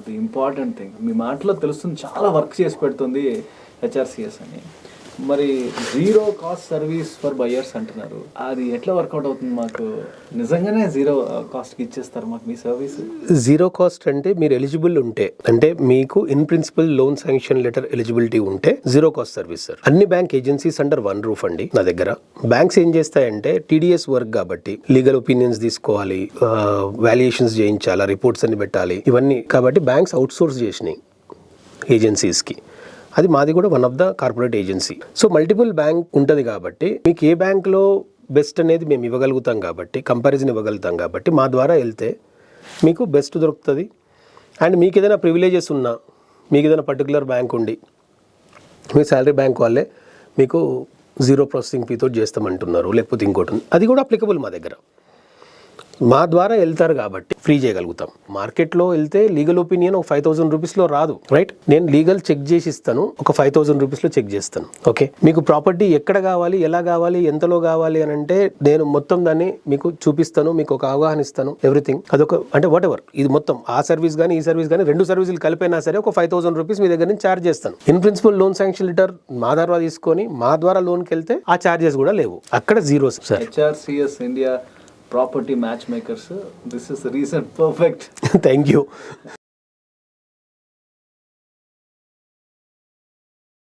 The important thing. మీ మాటలో తెలుస్తుంది చాలా వర్క్ చేసి పెడుతుంది హెచ్ఆర్సిఎస్ అని. మరి zero cost service for buyers అంటున్నారు, అది ఎట్లా వర్కౌట్ అవుతుంది? మాకు నిజంగానే జీరో కాస్ట్కి ఇచ్చేస్తారు మాకు మీ సర్వీస్? జీరో కాస్ట్ అంటే మీరు ఎలిజిబుల్ ఉంటే, అంటే మీకు in principle loan sanction letter eligibility ఉంటే జీరో కాస్ట్ సర్వీస్ సార్. అన్ని bank agencies under one roof అండి నా దగ్గర. బ్యాంక్స్ ఏం చేస్తాయంటే టీడీఎస్ వర్క్ కాబట్టి లీగల్ ఒపీనియన్స్ తీసుకోవాలి, వాల్యుయేషన్స్ చేయించాలా, రిపోర్ట్స్ అన్ని పెట్టాలి, ఇవన్నీ కాబట్టి బ్యాంక్స్ అవుట్ సోర్స్ చేసినాయి ఏజెన్సీస్కి. అది మాది కూడా one of the corporate agency. So multiple bank ఉంటుంది కాబట్టి మీకు ఏ బ్యాంక్లో బెస్ట్ అనేది మేము ఇవ్వగలుగుతాం కాబట్టి, కంపారిజన్ ఇవ్వగలుగుతాం కాబట్టి మా ద్వారా వెళ్తే మీకు బెస్ట్ దొరుకుతుంది. అండ్ మీకు ఏదైనా ప్రివిలేజెస్ ఉన్నా, మీకు ఏదైనా పర్టికులర్ బ్యాంక్ ఉండి మీ శాలరీ బ్యాంక్ వాళ్ళే మీకు జీరో ప్రాసెసింగ్ ఫీతో చేస్తామంటున్నారు, లేకపోతే ఇంకోటి ఉంది, అది కూడా అప్లికబుల్ మా దగ్గర. మా ద్వారా వెళ్తారు కాబట్టి ఫ్రీ చేయగలుగుతాం. మార్కెట్లో వెళ్తే లీగల్ ఒపీనియన్ ఒక 5,000 రూపీస్లో రాదు, రైట్? నేను లీగల్ చెక్ చేసి ఇస్తాను, ఒక 5,000 రూపీస్లో చెక్ చేస్తాను. ఓకే, మీకు ప్రాపర్టీ ఎక్కడ కావాలి, ఎలా కావాలి, ఎంతలో కావాలి అని అంటే నేను మొత్తం దాన్ని మీకు చూపిస్తాను, మీకు ఒక అవగాహన ఇస్తాను, ఎవ్రీథింగ్. అదొక అంటే వాట్ ఎవర్, ఇది మొత్తం ఆ సర్వీస్ కానీ ఈ సర్వీస్ కానీ రెండు సర్వీసులు కలిపైనా సరే ఒక 5,000 రూపీస్ మీ దగ్గర నుంచి ఛార్జ్ చేస్తాను. In principle loan sanction letter మా ద్వారా తీసుకొని మా ద్వారా లోన్కి వెళ్తే ఆ ఛార్జెస్ కూడా లేవు, అక్కడ zero sir. HRCS India property match makers, this is recent perfect. Thank you.